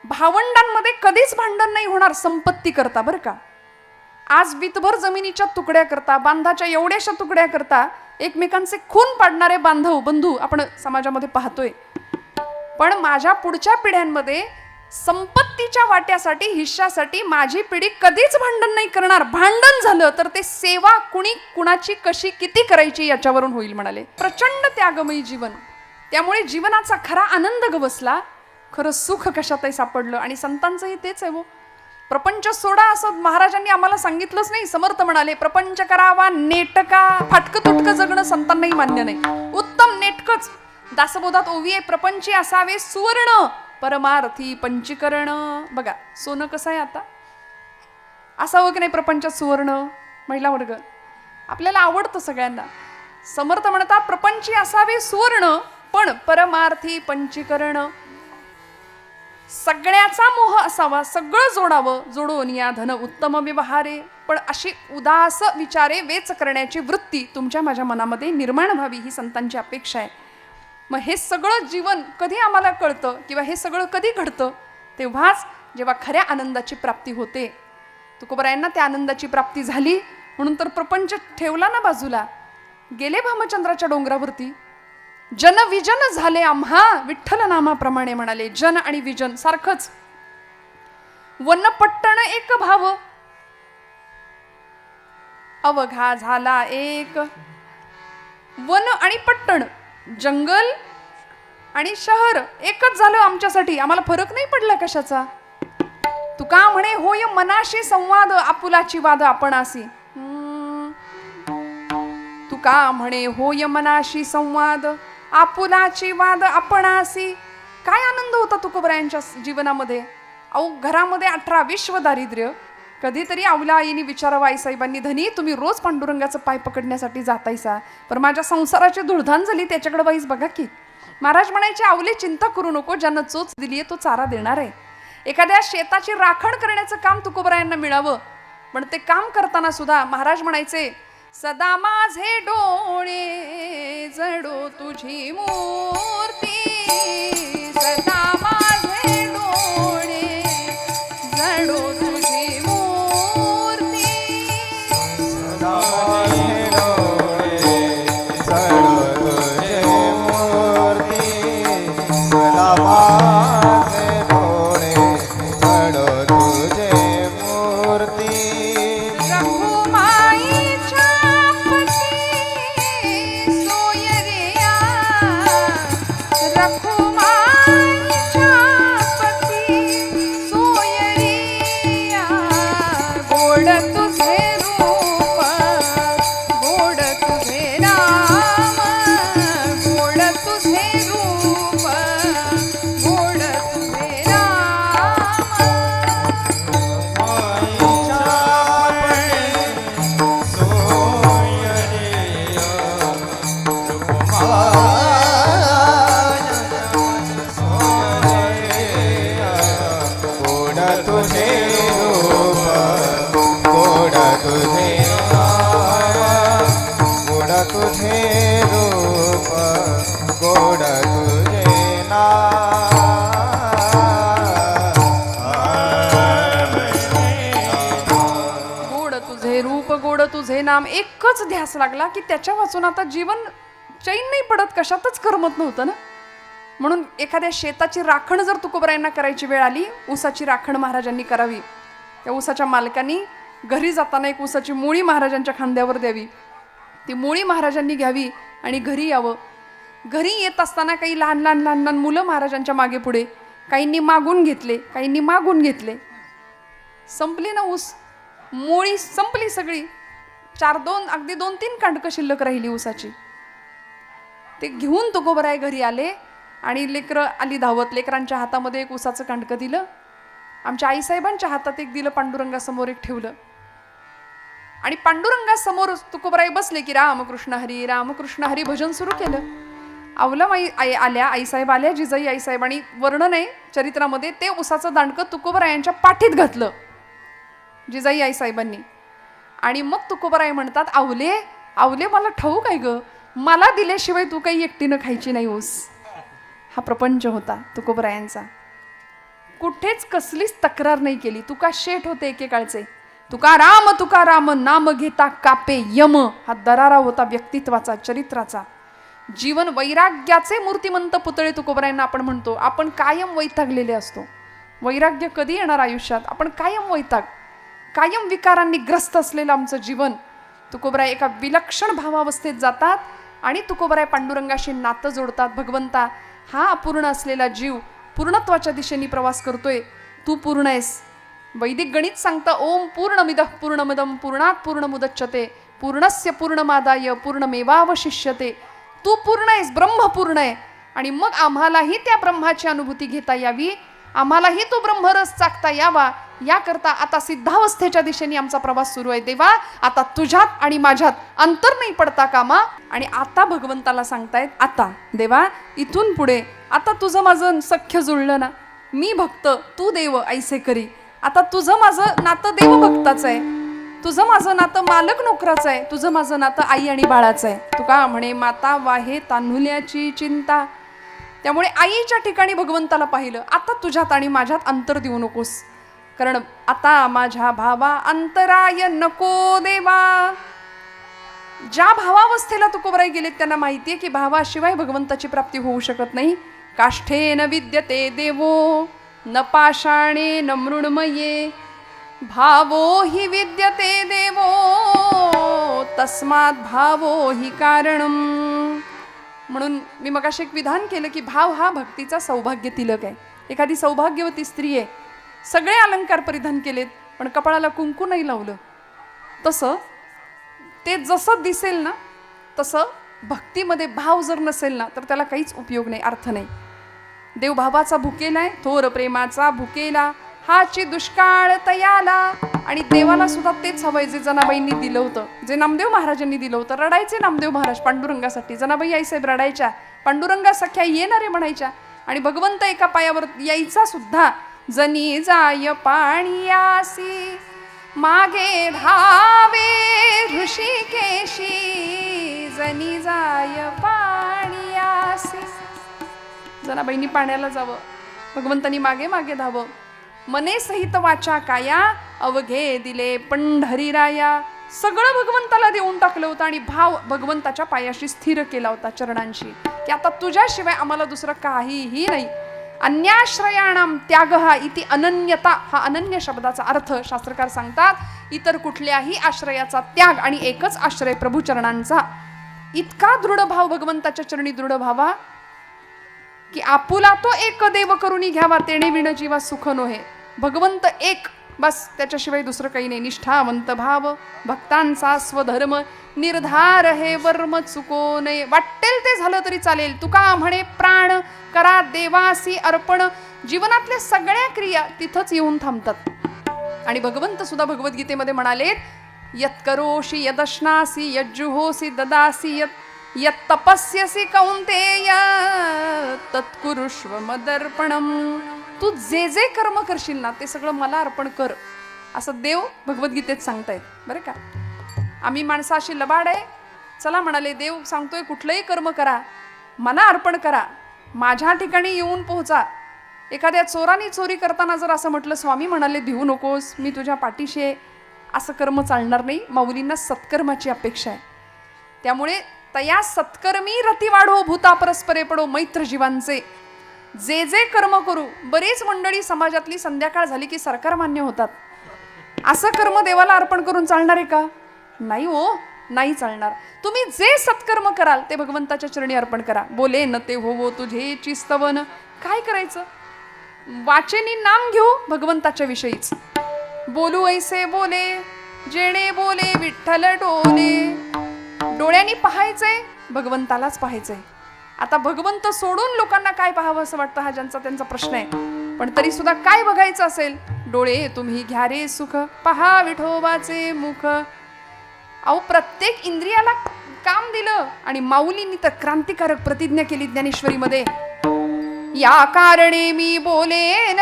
भावंडांमध्ये कधीच भांडण नाही होणार संपत्ती करता, बरं का. आज वितभर जमिनीच्या तुकड्या करता, बांधाच्या एवढ्याशा तुकड्या करता एकमेकांचे खून पाडणारे बांधव बंधू आपण समाजामध्ये पाहतोय. पण माझ्या पुढच्या पिढ्यांमध्ये संपत्तीच्या वाट्यासाठी, हिश्श्यासाठी माझी पिढी कधीच भांडण नाही करणार. भांडण झालं तर ते सेवा कुणी कुणाची कशी किती करायची याच्यावरून होईल म्हणाले. प्रचंड त्यागमयी जीवन, त्यामुळे जीवनाचा खरा आनंद गवसला, खरं सुख कशातही सापडलं. आणि संतांचंही तेच आहे हो. प्रपंच सोडा असं महाराजांनी आम्हाला सांगितलंच नाही. समर्थ म्हणाले प्रपंच करावा नेटका, फाटकं तुटकं जगणं संतांनाही मान्य नाही. उत्तम नेटकच. दासबोधात ओवी आहे, प्रपंची असावे सुवर्ण, परमार्थी पंचीकरण. बघा सोनं कसं आहे आता, असावं की नाही प्रपंचात सुवर्ण. महिला वर्ग आपल्याला आवडतं सगळ्यांना. समर्थ म्हणतात प्रपंची असावे सुवर्ण, पण परमार्थी पंचीकरण. सगळ्याचा मोह असावा, सगळं जोडावं, जोडून या धन उत्तम व्यवहारे. पण अशी उदास विचारे वेच करण्याची वृत्ती तुमच्या माझ्या मनामध्ये निर्माण व्हावी ही संतांची अपेक्षा आहे. मग हे सगळं जीवन कधी आम्हाला कळतं किंवा हे सगळं कधी घडतं, तेव्हाच जेव्हा खऱ्या आनंदाची प्राप्ती होते. तुकोबरायांना त्या आनंदाची प्राप्ती झाली म्हणून तर प्रपंच ठेवला ना बाजूला, गेले भामचंद्राच्या डोंगरावरती. जन विजन झाले आम्हा विठ्ठल नामाप्रमाणे म्हणाले. जन आणि विजन सारखंच. वन पट्टण एक भाव, अवघा झाला एक. वन आणि पट्टण, जंगल आणि शहर एकच झालं आमच्यासाठी. आम्हाला फरक नाही पडला कशाचा. तुका म्हणे होय मनाशी संवाद, आपुलाची वाद आपणासी. तुका म्हणे होय मनाशी संवाद, आपुलाची वाद आपणासी. काय आनंद होता तुकोबरायांच्या जीवनामध्ये. अहो घरामध्ये 18 विश्व दारिद्र्य. कधीतरी अवला आईने विचारावं आईसाहेबांनी, धनी तुम्ही रोज पांडुरंगाचं पाय पकडण्यासाठी जातायसा, पण माझ्या संसाराची धुळधाण झाली, त्याच्याकडे वाईस बघा की. महाराज म्हणायचे आवले चिंता करू नको, ज्यानं चोच दिलीये तो चारा देणार आहे. एखाद्या शेताची राखण करण्याचं काम तुकोबरायांना मिळावं, पण ते काम करताना सुद्धा महाराज म्हणायचे सदा माझे डोळे जडो तुझी मूर्ती, सदा माझे डोळे जडो तुझी मूर्ती, सदा माझे डोळे जडो तुझी मूर्ती, सदा माझे डोळे जडो तुझी मूर्ती. तुझे नाम. एकच ध्यास लागला की त्याच्या वाचून आता जीवन चैन नाही पडत, कशातच करमत नव्हतं ना. म्हणून एखाद्या शेताची राखण जर तुकोबरायांना करायची वेळ आली, ऊसाची राखण महाराजांनी करावी. त्या ऊसाच्या मालकांनी घरी जाताना एक ऊसाची मुळी महाराजांच्या खांद्यावर द्यावी. ती मुळी महाराजांनी घ्यावी आणि घरी यावं. घरी येत असताना काही लहान लहान लहान लहान मुलं महाराजांच्या मागे पुढे, काहींनी मागून घेतले, काहींनी मागून घेतले. संपली ना ऊस, मुळी संपली सगळी. अगदी 2-3 कांडकं शिल्लक राहिली ऊसाची. ते घेऊन तुकोबराय घरी आले आणि लेकरं आली धावत. लेकरांच्या हातामध्ये एक ऊसाचं कांडकं दिलं, आमच्या आईसाहेबांच्या हातात एक दिलं, पांडुरंगासमोर एक ठेवलं. आणि पांडुरंगासमोर तुकोबराय बसले की रामकृष्ण हरी भजन सुरू केलं. अवला आल्या आईसाहेब आल्या, जिजाई आईसाहेब, आणि वर्णन आहे चरित्रामध्ये, ते ऊसाचं दांडकं तुकोबरायांच्या पाठीत घातलं जिजाई आईसाहेबांनी. आणि मग तुकोबराय म्हणतात आवले आवले मला ठाऊक आहे ग, मला दिल्याशिवाय तू काही एकटीनं खायची नाही ऊस. हा प्रपंच होता तुकोबरायांचा. कुठेच कसलीच तक्रार नाही केली. तुका शेठ होते एकेकाळचे. तुका राम नाम घेता कापे यम, हा दरारा होता व्यक्तित्वाचा, चरित्राचा. जीवन वैराग्याचे मूर्तिमंत पुतळे तुकोबरायांना आपण म्हणतो. आपण कायम वैतागलेले असतो. वैराग्य कधी येणार आयुष्यात? आपण कायम वैताग, कायम विकारांनी ग्रस्त असलेलं आमचं जीवन. तुकोबराय एका विलक्षण भावावस्थेत जातात आणि तुकोबराय पांडुरंगाशी नातं जोडतात. भगवंता, हा अपूर्ण असलेला जीव पूर्णत्वाच्या दिशेने प्रवास करतोय, तू पूर्ण आहेस. वैदिक गणित सांगतं, ओम पूर्णमिदः पूर्णमिदं पूर्णात् पूर्णमुदच्यते पूर्णस्य पूर्णमादाय पूर्णमेवावशिष्यते. तू पूर्ण आहेस, ब्रह्म पूर्ण आहे. आणि मग आम्हालाही त्या ब्रह्माची अनुभूती घेता यावी, आम्हालाही तो ब्रह्मरस चाकता यावा, याकरता आता सिद्धावस्थेच्या दिशेने आमचा प्रवास सुरू आहे. देवा, आता तुझ्यात आणि माझ्यात अंतर नाही पडता कामा. आणि आता भगवंताला सांगतायत, आता देवा इथून पुढे आता तुझं माझं सख्य जुळलं ना, मी भक्त तू देव ऐसे करी. आता तुझं माझं नातं देवभक्ताचं आहे, तुझं माझं नातं मालक नोकराचं आहे, तुझं माझं नातं आई आणि बाळाचं आहे. तुका म्हणे माता वाहे तान्हुल्याची चिंता. त्यामुळे आईच्या ठिकाणी भगवंताला पाहिलं, आता तुझ्यात आणि माझ्यात अंतर देऊ नकोस, कारण आता माझ्या भावा अंतराय नको देवा. ज्या भावावस्थेला तुकोबराई गेलेत त्यांना माहितीये की भावाशिवाय भगवंताची प्राप्ती होऊ शकत नाही. काष्ठेन विद्यते देवो न पाषाणे न मृण्मये भावो हि विद्यते देवो तस्मात् भावो हि कारणम. म्हणून मी मगाशी एक विधान केलं की भाव हा भक्तीचा सौभाग्य तिलक आहे. एखादी सौभाग्यवती स्त्री आहे, सगळे अलंकार परिधान केलेत पण कपाळाला कुंकू नाही लावलं, तसं ते जसं दिसेल ना तसं भक्तीमध्ये भाव जर नसेल ना तर त्याला काहीच उपयोग नाही, अर्थ नाही. देव भावाचा भुकेलाय, थोर प्रेमाचा भुकेला, हाची दुष्काळ तयाला. आणि देवाला सुद्धा तेच हवंय जे जनाबाईंनी दिलं होतं, जे नामदेव महाराजांनी दिलं होतं. रडायचे नामदेव महाराज पांडुरंगासाठी, जनाबाई आईसाहेब रडायच्या, पांडुरंगा सख्या येणारे म्हणायच्या. आणि भगवंत एका पायावर यायचा सुद्धा. जनी जाय पाणियासी मागे धावे ऋषिकेशी, जनी जाय पाणियासी. जनाबाईंनी पाण्याला जावं, भगवंतांनी मागे मागे धावं. मने सहित वाचा काया अवघे दिले पंढरीराया. सगळं भगवंताला देऊन टाकलं होतं आणि भाव भगवंताच्या पायाशी स्थिर केला होता, चरणांशी, की आता तुझ्याशिवाय आम्हाला दुसरं काहीही नाही. अन्याश्रयाणाम त्याग हा इति अनन्यता, हा अनन्य शब्दाचा अर्थ शास्त्रकार सांगतात, इतर कुठल्याही आश्रयाचा त्याग आणि एकच आश्रय प्रभुचरणांचा. इतका दृढ भाव भगवंताच्या चरणी दृढ व्हावा की आपुला तो एक देव करून घ्यावा, तेणे विण जीवा सुख नोहे. भगवंत एक, बस, त्याच्याशिवाय दुसरं काही नाही. निष्ठावंत भाव भक्तांचा स्वधर्म निर्धार हे वर्म चुको नये. वाटेल ते झालं तरी चालेल. तुका म्हणे प्राण करा देवासी अर्पण. जीवनातल्या सगळ्या क्रिया तिथंच येऊन थांबतात. आणि भगवंत सुद्धा भगवद्गीतेमध्ये म्हणालेत, यत्करोषि यदश्नासी यज्जुहोसी ददासी यत् तपस्यसी कौंतेय तत्कुरुष्व मदर्पणम. तू जे जे कर्म करशील ना ते सगळं मला अर्पण कर, असं देव भगवद्गीतेत सांगतायत बरं का. आम्ही माणसं अशी लबाड आहे, चला म्हणाले देव सांगतोय कुठलंही कर्म करा, मला अर्पण करा, माझ्या ठिकाणी येऊन पोहोचा. एखाद्या चोराने चोरी करताना जर असं म्हटलं, स्वामी म्हणाले भिवू नकोस, मी तुझ्या पाठीशी आहे, असं कर्म चालणार नाही. माऊलींना सत्कर्माची अपेक्षा आहे. त्यामुळे तया सत्कर्मी रती वाढो भूता परस्परे पडो मैत्र जीवांचे. जे जे कर्म करू. बरीच मंडळी समाजातली संध्याकाळ झाली की सरकार मान्य होतात. असं कर्म देवाला अर्पण करून चालणार आहे का? नाही हो, नाही चालणार. तुम्ही जे सत्कर्म कराल ते भगवंताच्या चरणी अर्पण करा. बोले न ते होवो तुझे चिस्तवन. काय करायचं? वाचेनी नाम घेऊ भगवंताच्या विषयीच. बोलू ऐसे बोले जेणे बोले विठ्ठल डोले. डोळ्यांनी पाहायचंय, भगवंतालाच पाहायचंय. आता भगवंत सोडून लोकांना काय पाहावं असं वाटतं, हा ज्यांचा त्यांचा प्रश्न आहे. पण तरी सुद्धा काय बघायचं असेल, डोळे तुम्ही घ्या रे सुख, पहा विठोबाचे मुख. अहो, प्रत्येक इंद्रियाला काम दिलं. आणि माऊलींनी तर क्रांतिकारक प्रतिज्ञा केली ज्ञानेश्वरीमध्ये, या कारणे मी बोलेन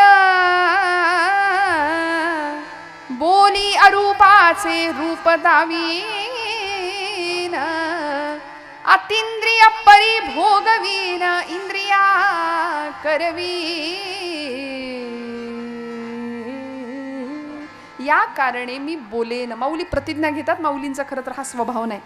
बोली अरूपाचे रूप दावीन, अतिंद्रिय परिभोगवीन इंद्रिया करवी. या कारणे मी बोलेन. माऊली प्रतिज्ञा घेतात. माऊलींचा खरं तर हा स्वभाव नाही.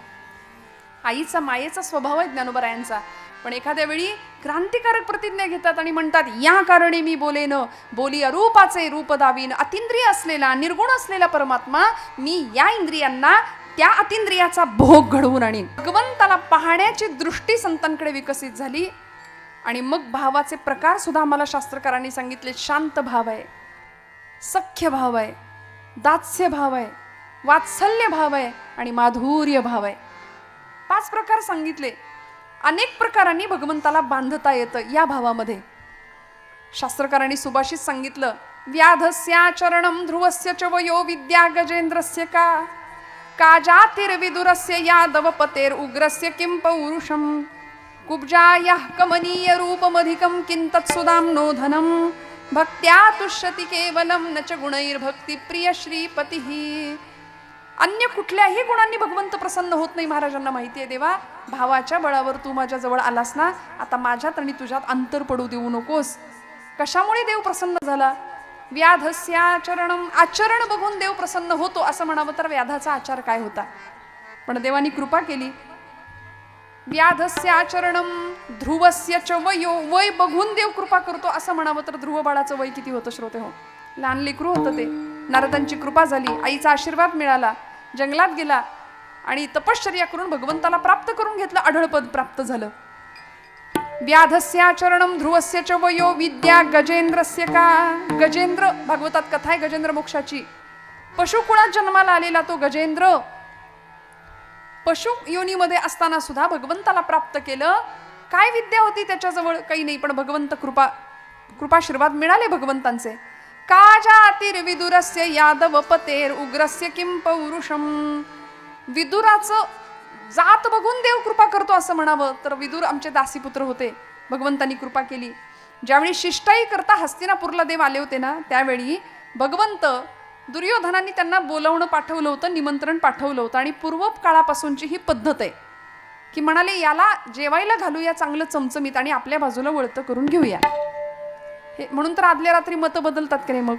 आईचा मायेचा स्वभाव आहे ज्ञानोबरायांचा, पण एखाद्या वेळी क्रांतिकारक प्रतिज्ञा घेतात आणि म्हणतात या कारणे मी बोलेन. बोली अरूपाचे रूप दावीन. अतिंद्रिय असलेला निर्गुण असलेला परमात्मा मी या इंद्रियांना त्या अतिंद्रियाचा भोग घडवून आणीन. भगवंताला पाहण्याची दृष्टी संतांकडे विकसित झाली आणि मग भावाचे प्रकार सुद्धा आम्हाला शास्त्रकारांनी सांगितले. शांत भाव आहे, सख्य भाव आहे, दास्य भाव आहे, वात्सल्य भाव आहे आणि माधुर्य भाव आहे. 5 प्रकार सांगितले. अनेक प्रकारांनी भगवंताला बांधता येतं या भावामध्ये. शास्त्रकारांनी सुभाषित सांगितलं, व्याधस्याचरणं ध्रुवस्य च वयो विद्या गजेंद्रस्य का जातिर्विदुरस्य यादवपतेर उग्रस्य किं पौरुषम कुब्जायाः कमनीय रूपमधिकं किं तत्सुदाम्नो धनं भक्त्या तुष्यति केवलं न च गुणैर्भक्ती प्रिय श्रीपतिः. अन्य कुठल्याही गुणांनी भगवंत प्रसन्न होत नाही. महाराजांना माहिती आहे, देवा भावाच्या बळावर तू माझ्या जवळ आलास ना, आता माझ्यात आणि तुझ्यात अंतर पडू देऊ नकोस. कशामुळे देव प्रसन्न झाला? व्याधस्याचरणं, आचरण बघून देव प्रसन्न होतो असं म्हणावं तर व्याधाचा आचार काय होता? पण देवानी कृपा केली. व्याधस्याचरणं ध्रुवस्य च वयो, वय बघून देव कृपा करतो असं म्हणावं तर ध्रुव बाळाचं वय किती होतं श्रोते हो? लहान लेकरू होतं ते. नारदांची कृपा झाली, आईचा आशीर्वाद मिळाला, जंगलात गेला आणि तपश्चर्या करून भगवंताला प्राप्त करून घेतलं, अढळपद प्राप्त झालं. व्याधस्याचरणं ध्रुवस्य च वयो विद्या गजेंद्रस्य का. गजेंद्र, भागवतात कथा आहे गजेंद्र मोक्षाची. पशुकुळात जन्माला आलेला तो गजेंद्र पशु योनीमध्ये असताना सुद्धा भगवंताला प्राप्त केलं. काय विद्या होती त्याच्याजवळ? काही नाही, पण भगवंत कृपाशीर्वाद मिळाले भगवंतांचे. का जातिर्विदुरस्य यादवपतेर उग्रस्य किं पौरुषम. विदुराचं जात बघून देव कृपा करतो असं म्हणावं तर विदुर आमचे दासीपुत्र होते, भगवंतांनी कृपा केली. ज्यावेळी शिष्टाई करता हस्तिनापूरला देव आले होते ना, त्यावेळी भगवंत दुर्योधनांनी त्यांना बोलवणं पाठवलं होतं, निमंत्रण पाठवलं होतं. आणि पूर्व काळापासूनची ही पद्धत आहे की म्हणाले याला जेवायला घालूया चांगलं चमचमीत आणि आपल्या बाजूला वळतं करून घेऊया. हे म्हणून तर आदल्या रात्री मतं बदलतात की नाही? मग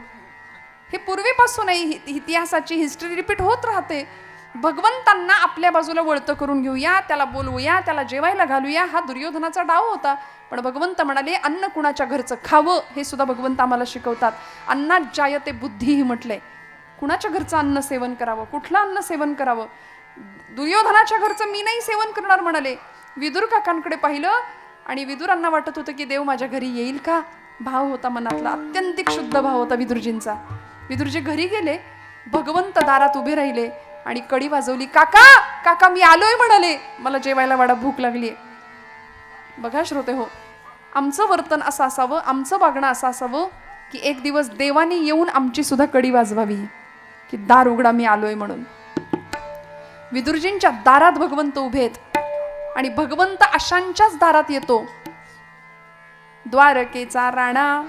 हे पूर्वीपासून आहे, इतिहासाची हिस्ट्री रिपीट होत राहते. भगवंतांना आपल्या बाजूला वळतं करून घेऊया, त्याला बोलवूया, त्याला जेवायला घालूया, हा दुर्योधनाचा डाव होता. पण भगवंत म्हणाले अन्न कुणाच्या घरचं खावं हे सुद्धा भगवंत आम्हाला शिकवतात. अन्नात जायते बुद्धीही म्हटलंय. कुणाच्या घरचं अन्न सेवन करावं, कुठलं अन्न सेवन करावं? दुर्योधनाच्या घरचं मी नाही सेवन करणार म्हणाले. विदुर काकांकडे पाहिलं आणि विदुरांना वाटत होतं की देव माझ्या घरी येईल का. भाव होता मनातला, अत्यंतिक शुद्ध भाव होता विदुरजींचा. विदुरजी घरी गेले, भगवंत दारात उभे राहिले आणि कडी वाजवली. काका काका मी आलोय म्हणाले, मला जेवायला वाडा भूक लागली. बघा श्रोते हो, आमचं वर्तन असं असावं, आमचं वागणं असं असावं की एक दिवस देवानी येऊन आमची सुद्धा कडी वाजवावी की दार उघडा मी आलोय म्हणून. विदुरजींच्या दारात भगवंत उभे आहेत आणि भगवंत अशांच्याच दारात येतो. द्वारकेचा राणा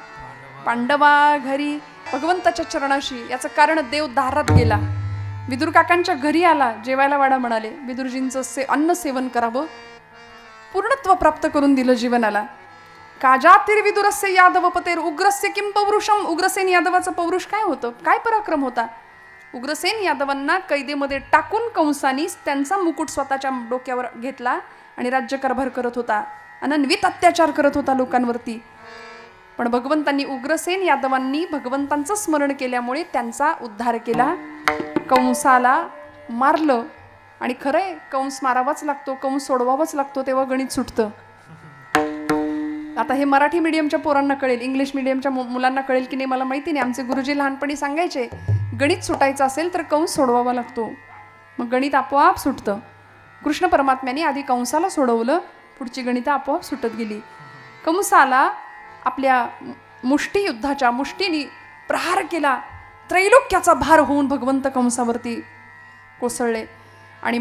पांडवा घरी भगवंताच्या चरणाशी. याचं कारण देव दारात गेला, विदुर काकांच्या घरी आला, जेवायला वाडा म्हणाले. विदुरजींचं अन्न सेवन करावं, पूर्णत्व प्राप्त करून दिलं जीवनाला. काजातिर्विदुरस्य यादवपतेर उग्रस्य किं पौरुषम. उग्रसेन यादवाचं पौरुष काय होतं, काय पराक्रम होता? उग्रसेन यादवांना कैदेमध्ये टाकून कंसानी त्यांचा मुकुट स्वतःच्या डोक्यावर घेतला आणि राज्यकारभार करत होता, अनन्वित अत्याचार करत होता लोकांवरती. पण भगवंतांनी उग्रसेन यादवांनी भगवंतांचं स्मरण केल्यामुळे त्यांचा उद्धार केला. कंसाला मारलं आणि खरंय कंस मारावाच लागतो, कंस सोडवावाच लागतो, तेव्हा गणित सुटतं. आता हे मराठी मीडियमच्या पोरांना कळेल, इंग्लिश मीडियमच्या मुलांना कळेल की नाही मला माहिती नाही. आमचे गुरुजी लहानपणी सांगायचे गणित सुटायचं असेल तर कंस सोडवावा लागतो, मग गणित आपोआप सुटतं. कृष्ण परमात्म्याने आधी कंसाला सोडवलं, पुढची गणितं आपोआप सुटत गेली. कंसाला आपल्या मुष्टी युद्धाच्या मुष्टीने प्रहार केला. त्रैलोक्याचा भार होऊन भगवंत कंसावरती कोसळले आणि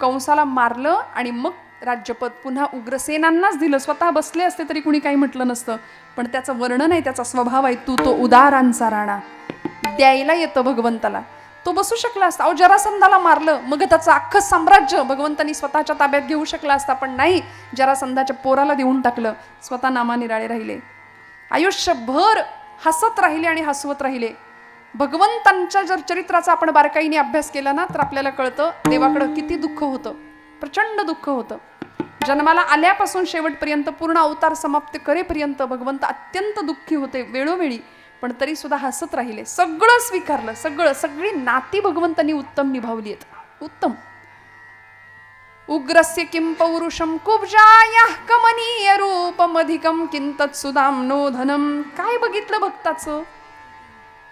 कंसाला मारलं आणि मग राज्यपद पुन्हा उग्रसेनांनाच दिलं. स्वतः बसले असते तरी कुणी काही म्हटलं नसतं, पण त्याचं वर्णन आहे, त्याचा स्वभाव आहे. तू तो उदारांचा राणा, द्यायला येतं भगवंताला. तो बसू शकला असता. अहो जरासंधाला मारलं, मग त्याचं अख्खं साम्राज्य भगवंतांनी स्वतःच्या ताब्यात घेऊ शकला असता, पण नाही, जरासंधाच्या पोराला देऊन टाकलं. स्वतः नामानिराळे राहिले, आयुष्यभर हसत राहिले आणि हसवत राहिले. भगवंतांच्या जर चरित्राचा आपण बारकाईने अभ्यास केला ना तर आपल्याला कळतं देवाकडं किती दुःख होतं, प्रचंड दुःख होतं. जन्माला आल्यापासून शेवटपर्यंत पूर्ण अवतार समाप्त करेपर्यंत भगवंत अत्यंत दुःखी होते वेळोवेळी, पण तरी सुद्धा हसत राहिले. सगळं स्वीकारलं, सगळी नाती भगवंतांनी उत्तम निभावली आहेत. उत्तम. उग्रस्य किं पौरुषम कुब्जायाः कमनीय रूपमधिकं किंतत् सुदाम्नो धनम. काय बघितलं भक्ताचं?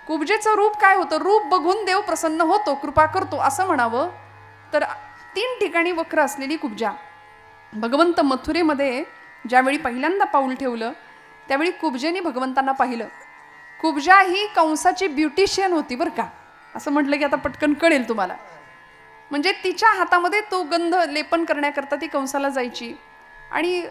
कुब्जेचं रूप काय होतं? रूप बघून देव प्रसन्न होतो, कृपा करतो असं म्हणावं तर 3 ठिकाणी वक्र असलेली कुब्जा. भगवंत मथुरेमध्ये ज्यावेळी पहिल्यांदा पाऊल ठेवलं त्यावेळी कुब्जेने भगवंतांना पाहिलं. कुब्जा ही कंसाची ब्युटिशियन होती बरं का. असं म्हटलं की आता पटकन कळेल तुम्हाला. म्हणजे तिच्या हातामध्ये तो गंध लेपन करण्याकरता ती कंसाला जायची. आणि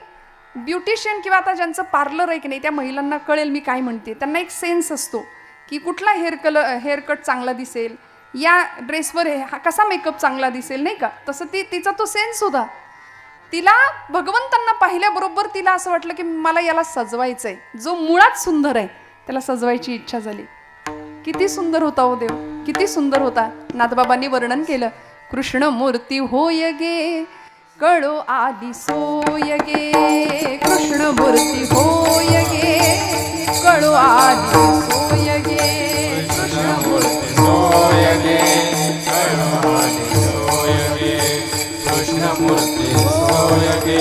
ब्युटिशियन किंवा आता ज्यांचं पार्लर आहे की नाही त्या महिलांना कळेल मी काय म्हणते. त्यांना एक सेन्स असतो की कुठला हेअरकट चांगला दिसेल, या ड्रेसवर कसा मेकअप चांगला दिसेल, नाही का. तसं तिचा तो सेन्स होता. तिला भगवंतांना पाहिल्याबरोबर तिला असं वाटलं की मला याला सजवायचंय. जो मुळात सुंदर आहे त्याला सजवायची इच्छा झाली. किती सुंदर होता हो देव, किती सुंदर होता. नाथबाबांनी वर्णन केलं. कृष्ण मूर्ती होय गे कळो आली सोय गे. कृष्ण मूर्ती होय गे कळो आली सोय गे. कृष्ण मूर्ती सोय गे कळो आली सोय गे. कृष्ण मूर्ती सोय गे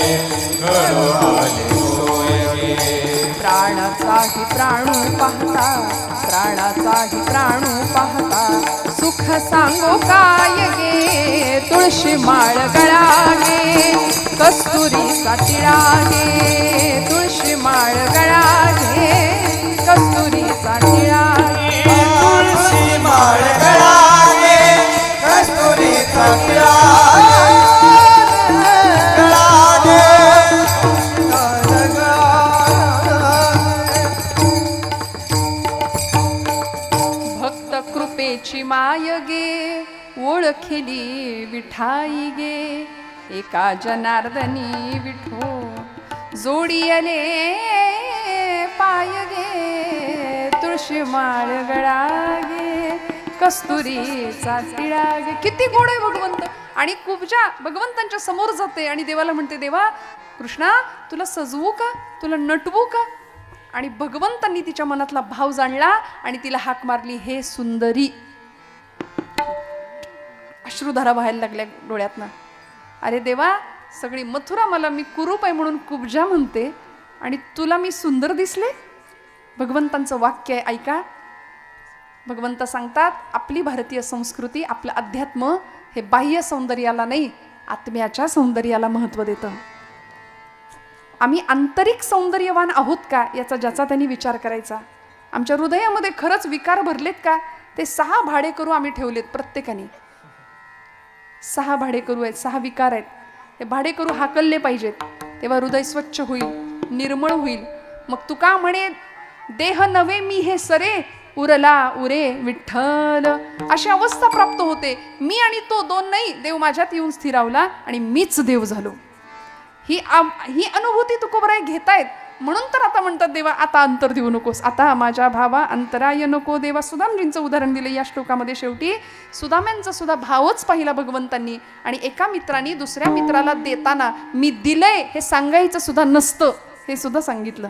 कळो आली सोय गे. प्राणाचाही प्राणू पाहता, प्राणाचाही प्राणू पाहता सुख सांगो काय गे. तुळशी माळ गळा गे कस्तुरीचा टिळा गे. तुळशी माळ गळा गे कस्तुरीचा टिळा गे. तुळशी माळ गळा गे कस्तुरीचा टिळा कृपेची माय गे ओळखली विठाई गे. एका जनार्दनी विठो जोडी आले पाय गे. तुळशी माळ गळा गे कस्तुरीचा टिळा गे. किती गोड आहे भगवंत. आणि कुब्जा भगवंतांच्या समोर जाते आणि देवाला म्हणते देवा कृष्णा तुला सजवू का, तुला नटवू का. आणि भगवंतांनी तिच्या मनातला भाव जाणला आणि तिला हाक मारली हे सुंदरी. अश्रुधारा व्हायला लागल्या डोळ्यातनं. अरे देवा सगळी मथुरा मला मी कुरूप आहे म्हणून कुब्जा म्हणते आणि तुला मी सुंदर दिसले. भगवंतांचं वाक्य आहे ऐका. भगवंत सांगतात आपली भारतीय संस्कृती आपलं अध्यात्म हे बाह्य सौंदर्याला नाही आत्म्याच्या सौंदर्याला महत्त्व देतं. आम्ही आंतरिक सौंदर्यवान आहोत का याचा ज्याचा त्यांनी विचार करायचा. आमच्या हृदयामध्ये खरंच विकार भरलेत का. ते 6 भाडेकरू आम्ही ठेवलेत प्रत्येकाने. 6 भाडेकरू आहेत, 6 विकार आहेत. हे भाडेकरू हाकलले पाहिजेत तेव्हा हृदय स्वच्छ होईल, निर्मळ होईल. मग तुका म्हणे देह नवे मी हे सरे उरला उरे विठ्ठल. अशी अवस्था प्राप्त होते. मी आणि तो 2 नाही, देव माझ्यात येऊन स्थिरावला आणि मीच देव झालो. ही अनुभूती तुकोबराय घेतायत. म्हणून तर आता म्हणतात देवा आता अंतर देऊ नकोस. आता माझ्या भावा अंतराय नको देवा. सुदामजींचं उदाहरण दिलं या श्लोकामध्ये. शेवटी सुदाम्यांचा सुद्धा भावच पाहिला भगवंतांनी. आणि एका मित्राने दुसऱ्या मित्राला देताना मी दिलंय हे सांगायचं सुद्धा नसतं हे सुद्धा सांगितलं.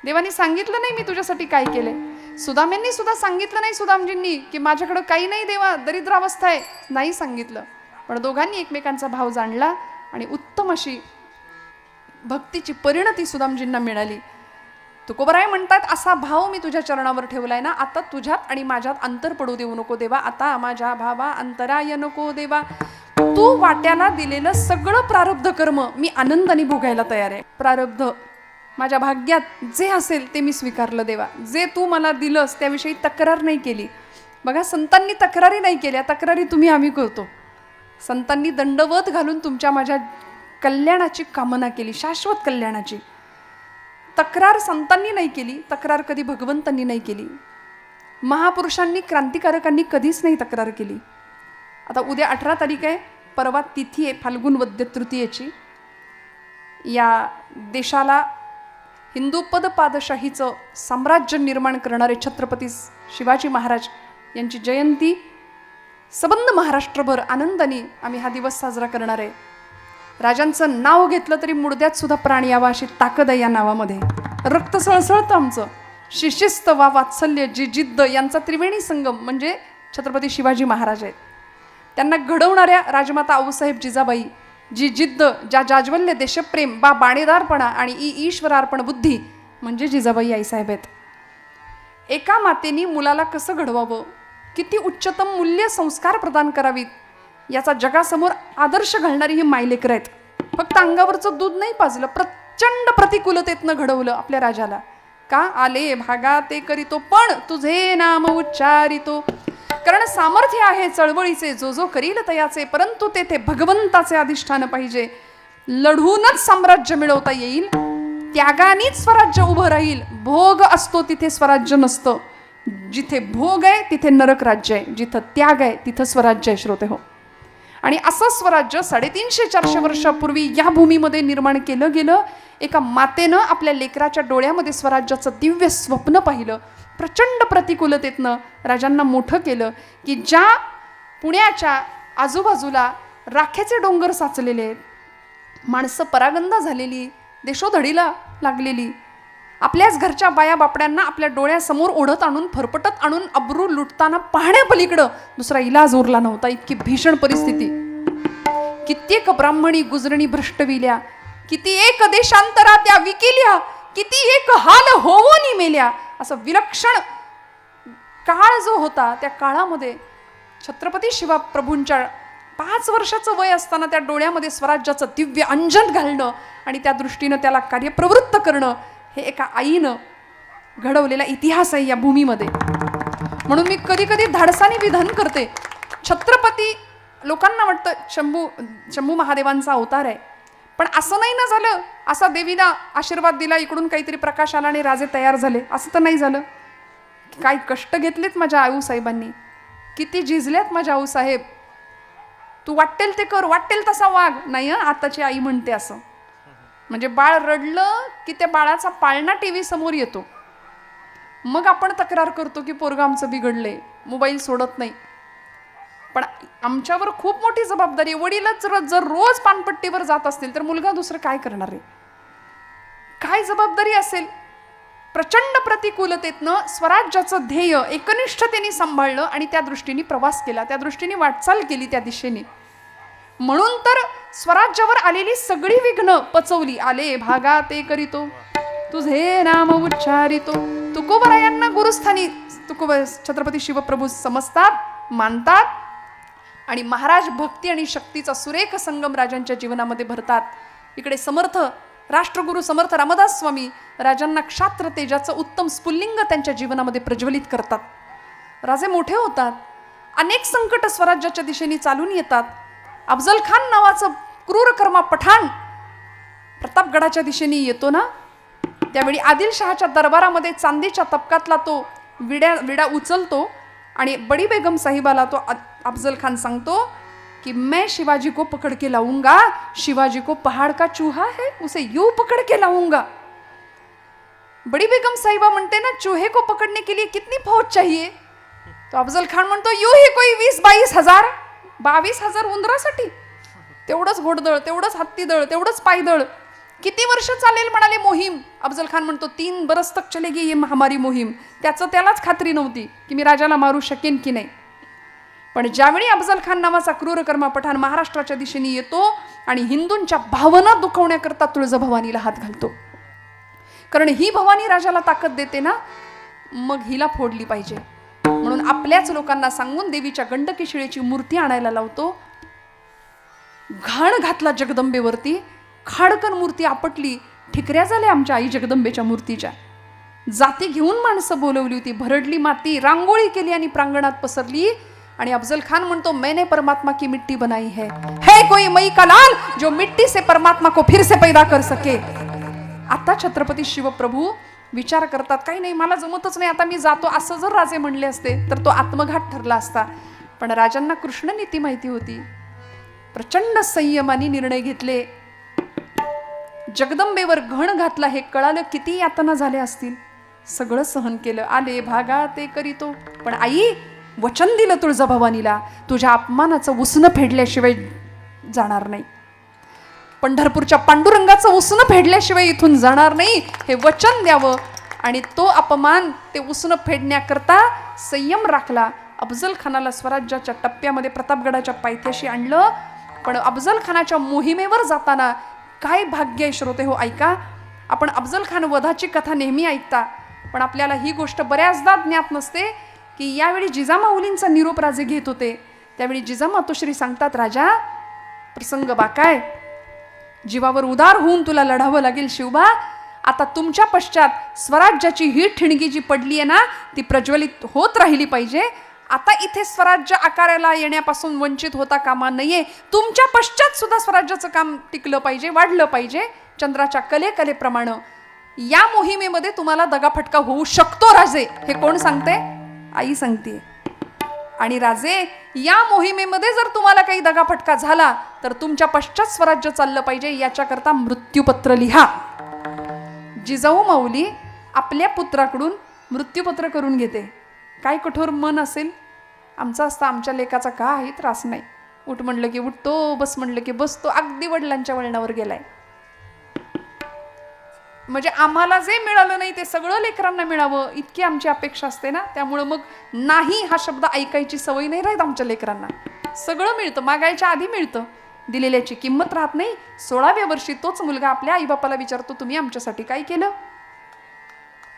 देवानी सांगितलं नाही मी तुझ्यासाठी काय केलंय. सुदाम्यांनी सुद्धा सांगितलं नाही सुदामजींनी की माझ्याकडं काही नाही देवा दरिद्रावस्था आहे, नाही सांगितलं. पण दोघांनी एकमेकांचा भाव जाणला आणि उत्तम अशी भक्तीची परिणती सुदामजींना मिळाली. तुकोबराय म्हणतात असा भाव मी तुझ्या चरणावर ठेवलाय ना, आता तुझ्यात आणि माझ्यात अंतर पडू देऊ नको देवा. आता माझ्या भावा अंतराय नको देवा. तू वाट्याला दिलेलं सगळं प्रारब्ध कर्म मी आनंदाने भोगायला तयार आहे. प्रारब्ध माझ्या भाग्यात जे असेल ते मी स्वीकारलं देवा. जे तू मला दिलंस त्याविषयी तक्रार नाही केली. बघा संतांनी तक्रारी नाही केल्या, तक्रारी तुम्ही आम्ही करतो. संतांनी दंडवत घालून तुमच्या माझ्या कल्याणाची कामना केली, शाश्वत कल्याणाची. तक्रार संतांनी नाही केली, तक्रार कधी भगवंतांनी नाही केली. महापुरुषांनी क्रांतिकारकांनी कधीच नाही तक्रार केली. आता उद्या 18 तारीख आहे, परवा तिथी आहे फाल्गुन वद्य तृतीयेची. या देशाला हिंदू पदपादशाहीचं साम्राज्य निर्माण करणारे छत्रपती शिवाजी महाराज यांची जयंती सबंध महाराष्ट्रभर आनंदाने आम्ही हा दिवस साजरा करणार आहे. राजांचं नाव घेतलं तरी मुडद्यात सुद्धा प्राण यावा अशी ताकद आहे या नावामध्ये. रक्त सळसळतं आमचं. शिशिस्त वा वात्सल्य जी जिद्द यांचा त्रिवेणी संगम म्हणजे छत्रपती शिवाजी महाराज आहेत. त्यांना घडवणाऱ्या राजमाता आऊसाहेब जिजाबाई, जी जिद्द, ज्या जाज्वल्य देशप्रेम, बा बाणेदारपणा आणि ईश्वरार्पण बुद्धी म्हणजे जिजाबाई आईसाहेब आहेत. एका मातेनी मुलाला कसं घडवावं, किती उच्चतम मूल्य संस्कार प्रदान करावीत याचा जगासमोर आदर्श घालणारी ही मायलेकर आहेत. फक्त अंगावरचं दूध नाही पाजलं, प्रचंड प्रतिकूलतेतनं घडवलं आपल्या राजाला. का आले भागा ते करीतो पण तुझे नाम उच्चारितो. कारण सामर्थ्य आहे चळवळीचे, जो जो करील तयाचे, परंतु तेथे भगवंताचे अधिष्ठान पाहिजे. लढूनच साम्राज्य मिळवता येईल, त्यागानीच स्वराज्य उभं राहील. भोग असतो तिथे स्वराज्य नसतं. जिथे भोग आहे तिथे नरक राज्य आहे, जिथं त्याग आहे तिथं स्वराज्य आहे. श्रोते हो, आणि असं स्वराज्य 350-400 वर्षापूर्वी या भूमीमध्ये निर्माण केलं गेलं. एका मातेनं आपल्या लेकराच्या डोळ्यामध्ये स्वराज्याचं दिव्य स्वप्न पाहिलं. प्रचंड प्रतिकूलतेतनं राजांना मोठं केलं की ज्या पुण्याच्या आजूबाजूला राखेचे डोंगर साचलेले आहेत, माणसं परागंदा झालेली, देशोधडीला लागलेली, आपल्याच घरच्या बाया बापड्यांना आपल्या डोळ्यासमोर ओढत आणून फरफटत आणून अब्रू लुटताना पाहण्यापलीकडं दुसरा इलाज उरला नव्हता. इतकी भीषण परिस्थिती. कित्येक ब्राह्मणी गुजरणी भ्रष्टविल्या, किती एक देशांतरा त्या विकिल्या, किती एक हाल होवोनी मेल्या. असं विलक्षण काळ जो होता, त्या काळामध्ये छत्रपती शिवप्रभूंच्या 5 वर्षाचं वय असताना त्या डोळ्यामध्ये स्वराज्याचं दिव्य अंजन घालणं आणि त्या दृष्टीनं त्याला कार्यप्रवृत्त करणं, हे एका आईनं घडवलेला इतिहास आहे या भूमीमध्ये. म्हणून मी कधी कधी धाडसाने विधान करते. छत्रपती लोकांना वाटतं शंभू महादेवांचा अवतार आहे, पण असं नाही ना झालं. असा देवीला आशीर्वाद दिला, इकडून काहीतरी प्रकाश आला आणि राजे तयार झाले, असं तर नाही झालं. काय कष्ट घेतलेत माझ्या आऊसाहेबांनी, किती झिजल्यात माझ्या आऊसाहेब. तू वाटेल ते कर, वाटेल तसा वाग. नाही आताची आई म्हणते असं. म्हणजे बाळ रडलं की त्या बाळाचा पाळणा टीव्ही समोर येतो. मग आपण तक्रार करतो की पोरगं आमचं बिघडलंय, मोबाईल सोडत नाही. पण आमच्यावर खूप मोठी जबाबदारी. वडीलच जर रोज पानपट्टीवर जात असतील तर मुलगा दुसरं काय करणार आहे? काय जबाबदारी असेल? प्रचंड प्रतिकूलतेतनं स्वराज्याचं ध्येय एकनिष्ठतेने सांभाळलं आणि त्या दृष्टीने प्रवास केला, त्या दृष्टीने वाटचाल केली त्या दिशेने. म्हणून तर स्वराज्यावर आलेली सगळी विघ्न पचवली. आले भागा ते करीतो, तुझे नाम उच्चारितो. तुकोबरायांना गुरुस्थानी छत्रपती शिवप्रभू समजतात, मानतात आणि महाराज भक्ती आणि शक्तीचा सुरेख संगम राजांच्या जीवनामध्ये भरतात. इकडे समर्थ राष्ट्रगुरु समर्थ रामदास स्वामी राजांना क्षात्र तेजाचं उत्तम स्फुल्लिंग त्यांच्या जीवनामध्ये प्रज्वलित करतात. राजे मोठे होतात, अनेक संकट स्वराज्याच्या दिशेने चालून येतात. अफजल खान नावाचं क्रूरकर्मा पठाण प्रतापगडाच्या दिशेने येतो ना, त्यावेळी आदिलशहाच्या दरबारामध्ये चांदीच्या तबकातला तो विडा उचलतो आणि बडी बेगम साहिबाला तो अफजल खान सांगतो कि मैं शिवाजी को पकड़ के लाऊंगा, शिवाजी को पहाड़ का चूहा है उसे यूं पकड़ के लाऊंगा. बड़ी बेगम साहिबा म्हणते ना, चूहे को पकड़ने के लिए कितनी फौज चाहिए? तो अफजल खान म्हणतो यूं ही कोई 20-22 हजार, 22,000 उंदरासाठी. तेवढंच घोडदळ, तेवढंच हत्तीदळ, तेवढंच पायदळ. किती वर्ष चालेल म्हणाले मोहीम? अफजल खान म्हणतो 3 बरस तक चलेगी ये हमारी मोहीम. त्यालाच खात्री नव्हती की मी राजाला मारू शकेन की नाही. पण ज्यावेळी अफजल खान नावाचा क्रूरकर्मा पठाण महाराष्ट्राच्या दिशेने येतो आणि हिंदूंच्या भावना दुखवण्याकरता तुळजाभवानीला हात घालतो, कारण ही भवानी राजाला ताकद देते ना, मग हिला फोडली पाहिजे म्हणून आपल्याच लोकांना सांगून देवीच्या गंडकी शिळेची मूर्ती आणायला लावतो. घाण घातला जगदंबेवरती, खाडकन मूर्ती आपटली, ठिकऱ्या झाल्या आमच्या आई जगदंबेच्या मूर्तीच्या. जाती घेऊन माणसं बोलवली होती, भरडली माती, रांगोळी केली आणि प्रांगणात पसरली. आणि अफजल खान म्हणतो मैंने परमात्मा की मिट्टी बनाई है कोई मई का लाल जो मिट्टी से परमात्मा को फिर से पैदा कर सके. आता छत्रपती शिवप्रभू विचार करतात, काही नाही मला जमतच नाही, आता मी जातो. असं जर राजे म्हणले असते तर तो आत्मघात ठरला असता. पण राजांना कृष्ण नीती माहिती होती. प्रचंड संयमाने निर्णय घेतले. जगदंबेवर घण घातला हे कळालं, किती यातना झाल्या असतील, सगळं सहन केलं. आले भागा ते करीतो. पण आई वचन दिलं तुळजाभवानीला, तुझ्या अपमानाचं उसनं फेडल्याशिवाय जाणार नाही, पंढरपूरच्या पांडुरंगाचं उसनं फेडल्याशिवाय इथून जाणार नाही, हे वचन द्यावं. आणि तो अपमान, ते उसनं फेडण्याकरता संयम राखला. अफजल खानाला स्वराज्याच्या टप्प्यामध्ये प्रतापगडाच्या पायथ्याशी आणलं. पण अफजल खानाच्या मोहिमेवर जाताना काय भाग्य आहे श्रोते हो, ऐका. आपण अफजल खान वधाची कथा नेहमी ऐकता, पण आपल्याला ही गोष्ट बऱ्याचदा ज्ञात नसते की यावेळी जिजामाऊलींचा निरोप राजे घेत होते. त्यावेळी जिजामातोश्री सांगतात, राजा प्रसंग बाकाय, जीवावर उदार होऊन तुला लढावं लागेल शिवबा. आता तुमच्या पश्चात स्वराज्याची ही ठिणगी जी पडली आहे ना, ती प्रज्वलित होत राहिली पाहिजे. आता इथे स्वराज्य आकाराला येण्यापासून वंचित होता कामा नये. तुमच्या पश्चात सुद्धा स्वराज्याचं काम टिकलं पाहिजे, वाढलं पाहिजे चंद्राच्या कलेप्रमाणे. या मोहिमेमध्ये तुम्हाला दगाफटका होऊ शकतो राजे. हे कोण सांगते? आई सांगते. आणि राजे, या मोहिमेमध्ये जर तुम्हाला काही दगाफटका झाला तर तुमच्या पश्चात स्वराज्य चाललं पाहिजे, याच्याकरता मृत्यूपत्र लिहा. जिजाऊ माऊली आपल्या पुत्राकडून मृत्यूपत्र करून घेते. काय कठोर मन असेल आमचं असतं, आमच्या लेकाचा काही त्रास नाही. उठ म्हणलं की उठतो, बस म्हणलं की बसतो, अगदी वडिलांच्या वळणावर गेलाय. म्हणजे आम्हाला जे मिळालं नाही ते सगळं लेकरांना मिळावं इतकी आमची अपेक्षा असते ना. त्यामुळं मग नाही हा शब्द ऐकायची सवय नाही राहत आमच्या लेकरांना. सगळं मिळतं, मागायच्या आधी मिळतं, दिलेल्याची किंमत राहत नाही. 16व्या वर्षी तोच मुलगा आपल्या आईबापाला विचारतो, तुम्ही आमच्यासाठी काय केलं,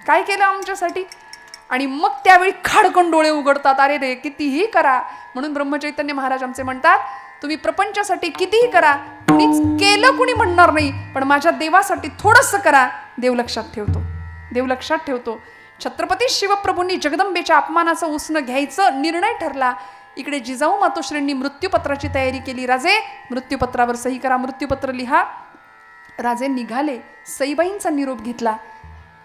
काय केलं आमच्यासाठी? आणि मग त्यावेळी खाडकन डोळे उघडतात, अरे रे कितीही करा. म्हणून ब्रह्मचैतन्य महाराज आमचे म्हणतात, तुम्ही प्रपंचासाठी कितीही करा, कुणीच केलं कुणी म्हणणार नाही, पण माझ्या देवासाठी थोडंसं करा, देव लक्षात ठेवतो, देव लक्षात ठेवतो. छत्रपती शिवप्रभूंनी जगदंबेच्या अपमानाचं उसनं घ्यायचं निर्णय ठरला. इकडे जिजाऊ मातोश्रींनी मृत्यूपत्राची तयारी केली. राजे मृत्यूपत्रावर सही करा, मृत्यूपत्र लिहा. राजे निघाले, सईबाईंचा निरोप घेतला,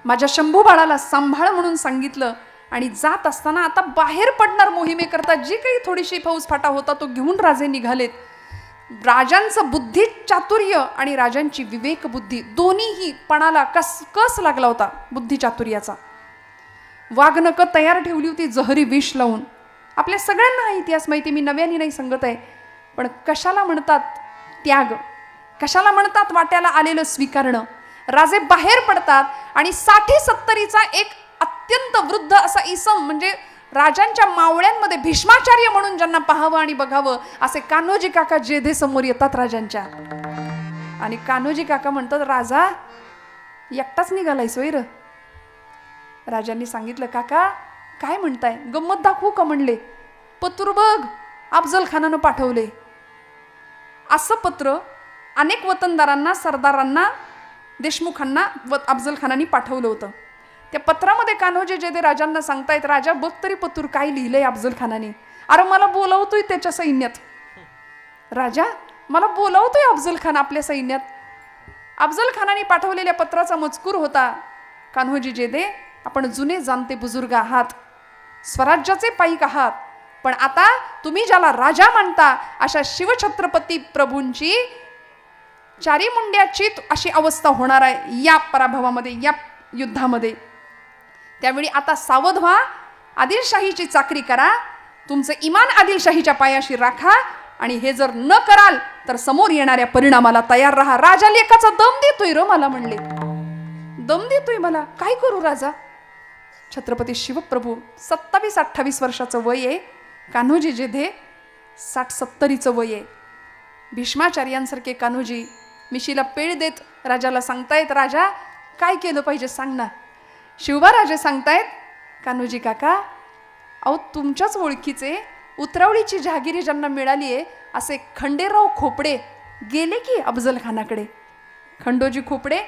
माझ्या शंभू बाळाला सांभाळ म्हणून सांगितलं. आणि जात असताना आता बाहेर पडणार मोहिमेकरता जी काही थोडीशी फौजफाटा होता तो घेऊन राजे निघालेत. राजांचं बुद्धी चातुर्य आणि राजांची विवेक बुद्धी दोन्हीही पणाला कस लागला होता. बुद्धी चातुर्याचा वाघनकं तयार ठेवली होती जहरी विष लावून. आपल्या सगळ्यांना हा इतिहास माहिती, मी नव्याने नाही सांगत आहे. पण कशाला म्हणतात त्याग, कशाला म्हणतात वाट्याला आलेलं स्वीकारणं. राजे बाहेर पडतात आणि 60-70चा एक अत्यंत वृद्ध असा इसम, म्हणजे राजांच्या मावळ्यांमध्ये भीष्माचार्य म्हणून ज्यांना पाहावं आणि बघावं असे कान्होजी काका जेधे समोर येतात राजांच्या. आणि कान्होजी काका म्हणतात, राजा एकटाच निघालाय सोयर. राजांनी सांगितलं, काका काय म्हणताय, गंमत दाखवू का म्हणले. पत्र बघ अफजल खानानं पाठवले. असं पत्र अनेक वतनदारांना, सरदारांना, देशमुखांना अफजल खानाने पाठवलं होतं. त्या पत्रामध्ये कान्होजी जेधे राजांना सांगतायत, राजा बघ तरी पत्र काय लिहिलंय अफजल खानाने. अरे मला बोलावतोय त्याच्या सैन्यात, राजा मला बोलावतोय अफजल खान आपल्या सैन्यात. अफजल खानाने पाठवलेल्या पत्राचा मजकूर होता, कान्होजी जेधे आपण जुने जाणते बुजुर्ग आहात, स्वराज्याचे पाईक आहात, पण आता तुम्ही ज्याला राजा मानता अशा शिवछत्रपती प्रभूंची चारी मुंड्याची अशी अवस्था होणार आहे या पराभवामध्ये, या युद्धामध्ये. त्यावेळी आता सावध व्हा, आदिलशाहीची चाकरी करा, तुमचं इमान आदिलशाहीच्या पायाशी राखा, आणि हे जर न कराल तर समोर येणाऱ्या परिणामाला तयार राहा. राजा लेकाचा दम देतोय र मला, म्हणले दम देतोय मला, काय करू राजा. छत्रपती शिवप्रभू 27-28 वर्षाचं वय आहे, कान्होजी जेधे 60-70चं वय आहे. भीष्माचार्यांसारखे कान्होजी मिशीला पेळ देत राजाला सांगतायत, राजा काय केलं पाहिजे सांग ना. शिवबा राजे सांगतायत, कान्होजी काका अहो तुमच्याच ओळखीचे उतरावळीची जहागिरी ज्यांना मिळाली आहे असे खंडेराव खोपडे गेले की अफजल खानाकडे. खंडोजी खोपडे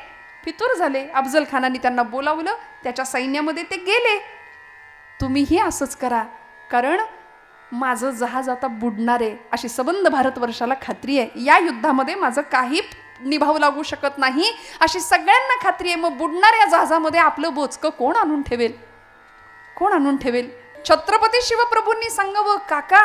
फितूर झाले, अफजल खानाने त्यांना बोलावलं, त्याच्या सैन्यामध्ये ते गेले. तुम्हीही असंच करा, कारण माझं जहाज आता बुडणार आहे अशी सबंध भारतवर्षाला खात्री आहे. या युद्धामध्ये माझं काही निभाव लागू शकत नाही अशी सगळ्यांना खात्री आहे. मग बुडणाऱ्या जहाजामध्ये आपलं बोचकं कोण आणून ठेवेल, कोण आणून ठेवेल. छत्रपती शिवप्रभूंनी सांगावं, काका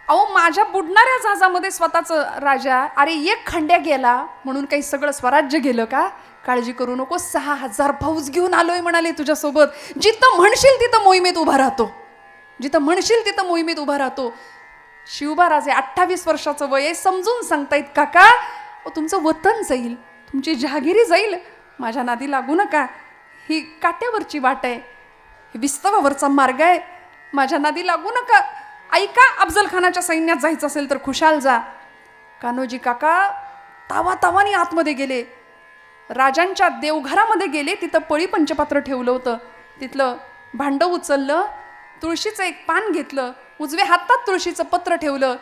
अहो माझ्या बुडणाऱ्या जहाजामध्ये स्वतःचं राजा, अरे एक खंड्या गेला म्हणून काही सगळं स्वराज्य गेलं का. काळजी करू नको, 6000 फौज घेऊन आलोय म्हणाले तुझ्यासोबत, जिथं म्हणशील तिथं मोहिमेत उभा राहतो. जिथं म्हणशील तिथं मोहिमेत उभा राहतो. शिवबाराजे 28 वर्षाचं वय आहे, समजून सांगतायत काका तुमचं वतन जाईल, तुमची जहागिरी जाईल, माझ्या नादी लागू नका, ही काट्यावरची वाट आहे, ही विस्तवावरचा मार्ग आहे, माझ्या नादी लागू नका. ऐका, अफजल खानाच्या सैन्यात जायचं असेल तर खुशाल जा. कान्होजी काका तावातावानी आतमध्ये गेले, राजांच्या देवघरामध्ये गेले, तिथं पळी पंचपात्र ठेवलं होतं, तिथलं भांडं उचललं, तुळशीचं एक पान घेतलं, उजव्या हातात तुळशीचं पत्र ठेवलं,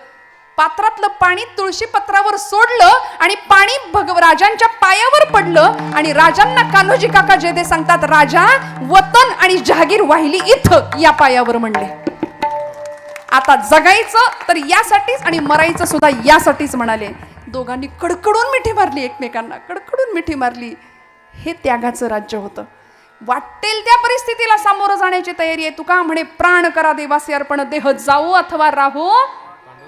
पात्रातलं पाणी तुळशी पत्रावर सोडलं आणि पाणी राजांच्या पायावर पडलं आणि राजांना कान्होजी काका जे ते सांगतात, राजा वतन आणि जहागीर वाहिली इथं या पायावर म्हणले. आता जगायचं तर यासाठीच आणि मरायचं सुद्धा यासाठीच म्हणाले. दोघांनी कडकडून मिठी मारली, एकमेकांना कडकडून मिठी मारली. हे त्यागाचं राज्य होतं. वाटेल त्या परिस्थितीला सामोरं जाण्याची तयारी आहे. तुका म्हणे प्राण करा देवासे अर्पण, देह जाऊ अथवा राहो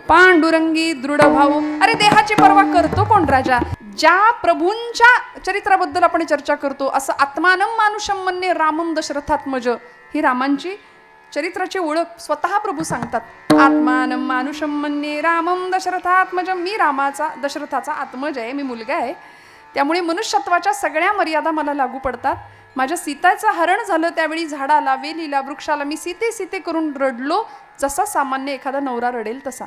पांडुरंगी दृढ भाव. अरे देहाची पर्वा करतो कोण राजा? ज्या प्रभूंच्या चरित्राबद्दल आपण चर्चा करतो, असं आत्मानं मानुषम म्हणणे रामम दशरथात्मज, ही रामांची चरित्राची ओळख स्वतः प्रभू सांगतात. आत्मानं मानुषम म्हणणे रामम दशरथात्मज, मी रामाचा दशरथाचा आत्मज आहे, मी मुलगा आहे, त्यामुळे मनुष्यत्वाच्या सगळ्या मर्यादा मला लागू पडतात. माझ्या सीताचं हरण झालं त्यावेळी झाडाला, वेलीला, वृक्षाला मी सीते सीते करून रडलो, जसा सामान्य एखादा नवरा रडेल तसा.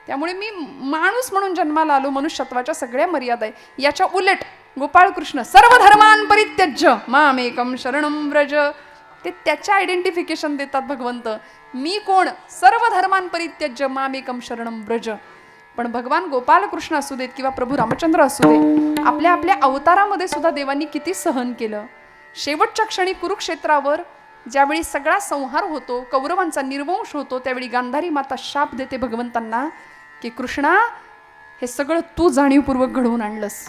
त्यामुळे मी माणूस म्हणून जन्माला आलो, मनुष्यत्वाच्या सगळ्या मर्यादा आहे. याच्या उलट गोपाळकृष्ण सर्व धर्मान परित्यज्य मामेकम शरणम व्रज, ते त्याच्या आयडेंटिफिकेशन देतात भगवंत. मी कोण? सर्व धर्मान परित्यज्य मामेकम शरणम व्रज. पण भगवान गोपालकृष्ण असू देत किंवा प्रभू रामचंद्र असू दे, आपल्या आपल्या अवतारामध्ये सुद्धा देवांनी किती सहन केलं. शेवटच्या क्षणी कुरुक्षेत्रावर ज्यावेळी सगळा संहार होतो, कौरवांचा निर्वंश होतो, त्यावेळी गांधारी माता शाप देते भगवंतांना की कृष्णा, हे सगळं तू जाणीवपूर्वक घडवून आणलंस,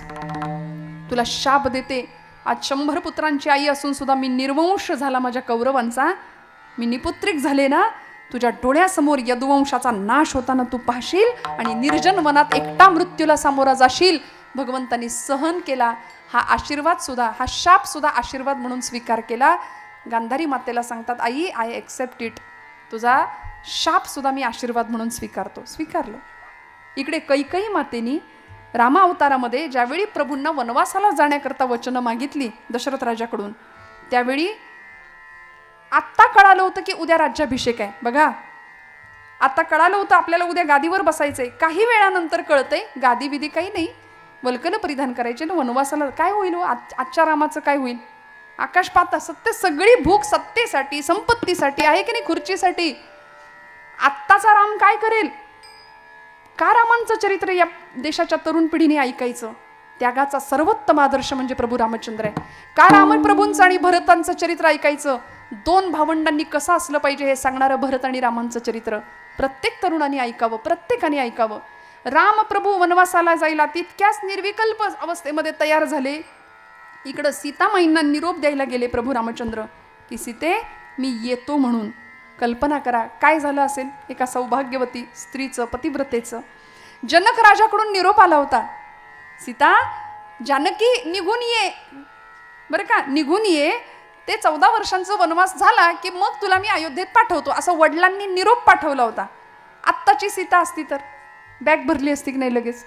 तुला शाप देते. आज 100 पुत्रांची आई असून सुद्धा मी निर्वंश झाला माझ्या कौरवांचा, मी निपुत्रिक झाले ना, तुझ्या डोळ्यासमोर यदुवंशाचा नाश होताना तू पाहशील आणि निर्जन वनात एकटा मृत्यूला सामोरा जाशील. भगवंतांनी सहन केला. हा आशीर्वाद सुद्धा, हा शाप सुद्धा आशीर्वाद म्हणून स्वीकार केला. गांधारी मातेला सांगतात, आई आय एक्सेप्ट इट, तुझा शाप सुद्धा मी आशीर्वाद म्हणून स्वीकारतो. स्वीकारलं. इकडे कैकेयी मातेनी रामा अवतारामध्ये ज्यावेळी प्रभूंना वनवासाला जाण्याकरता वचनं मागितली दशरथ राजाकडून, त्यावेळी आत्ता कळालं होतं की उद्या राज्याभिषेक आहे. बघा, आता कळालं होतं आपल्याला उद्या गादीवर बसायचंय. काही वेळानंतर कळतंय गादी विधी काही नाही, वल्कल परिधान करायचे ना, वनवासाला काय होईल, आजच्या रामाचं काय होईल? आकाश पाहता सत्य, सगळी भूक सत्तेसाठी, संपत्तीसाठी आहे की नाही, खुर्चीसाठी. आत्ताचा राम काय करेल? का रामांचं चरित्र या देशाच्या तरुण पिढीने ऐकायचं? त्यागाचा सर्वोत्तम आदर्श म्हणजे प्रभू रामचंद्र आहे. का रामप्रभूंचं आणि भरतांचं चरित्र ऐकायचं? 2 भावंडांनी कसं असलं पाहिजे हे सांगणारं भरत आणि रामांचं चरित्र प्रत्येक तरुणाने ऐकावं, प्रत्येकाने ऐकावं. रामप्रभू वनवासाला जायला तितक्याच निर्विकल्प अवस्थेमध्ये तयार झाले. इकडं सीतामाईंना निरोप द्यायला गेले प्रभू रामचंद्र की सीते मी येतो म्हणून. कल्पना करा काय झालं असेल एका सौभाग्यवती स्त्रीचं, पतिव्रतेचं. जनक राजाकडून निरोप आला होता, सीता जानकी निघून ये, बरं का, निघून ये, ते 14 वर्षांचा वनवास झाला की मग तुला मी अयोध्येत पाठवतो, असं वडिलांनी निरोप पाठवला होता. आत्ताची सीता असती तर बॅग भरली असती की नाही लगेच,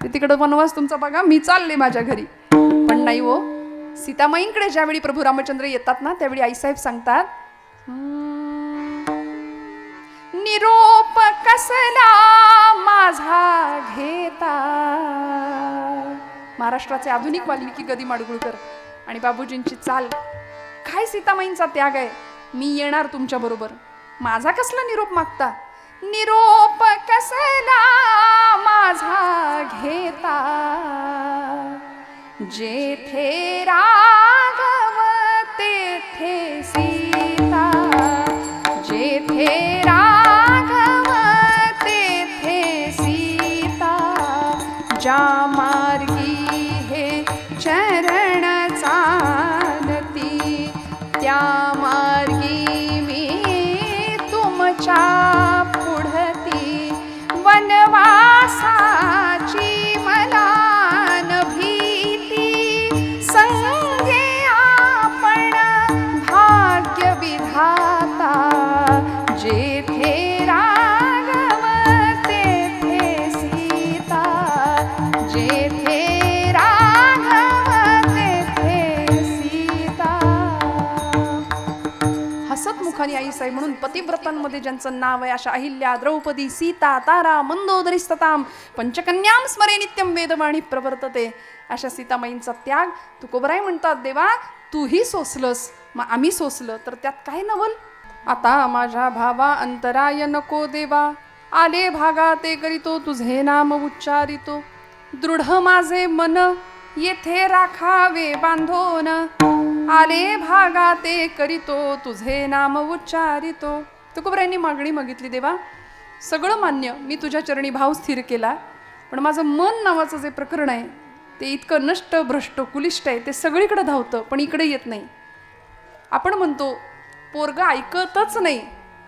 ते तिकडं वनवास तुमचा बघा, मी चालले माझ्या घरी. पण नाही हो, सीतामाईंकडे ज्यावेळी प्रभू रामचंद्र येतात ना, त्यावेळी आईसाहेब सांगतात, निरोप कसला माझा घेता. महाराष्ट्राचे आधुनिक वाल्मिकी गदी माडगुळकर आणि बाबूजींची चाल. काय सीतामाईंचा त्याग आहे, मी येणार तुमच्या बरोबर, माझा कसला निरोप मागता. निरोप कसला माझा घेता, जेथे राघव तेथे सीता, जेथे राघव तेथे सीता, ज्या मार्गी हे चरण चालती, त्या मार्गी मी तुमच्या पुढती. वनवासाची मला न भीती, संगे आपण भाग्य विधाता, जे जेथे राघव तेथे सीता, जेथे राघव तेथे सीता. हसत मुखाने आई साई म्हणून पतिव्रतांमध्ये ज्यांचं नाव आहे अशा अहिल्या, द्रौपदी, सीता, तारा, मंदोदरी स्तताम, पंचकन्याम स्मरे नित्यम वेदवाणी प्रवर्तते. अशा सीतामाईंचा त्याग तुकोबराय म्हणतात, देवा तूही सोसलंस, मग आम्ही सोसलं तर त्यात काय नवल. आता माझ्या भावा अंतराय नको देवा, आले भागा ते करीतो तुझे नाम उच्चारितो. दृढ माझे मन येथे राखावे बांधोन, आले भागा ते करीतो तुझे नाम उच्चारितो. तुकोबरायांनी मागणी मागितली, देवा सगळं मान्य, मी तुझ्या चरणी भाव स्थिर केला, पण माझं मन नावाचं जे प्रकरण आहे ते इतकं नष्ट, भ्रष्ट, कुलिष्ट आहे, ते सगळीकडे धावतं पण इकडे येत नाही. आपण म्हणतो पोरगा ऐकतच नाही,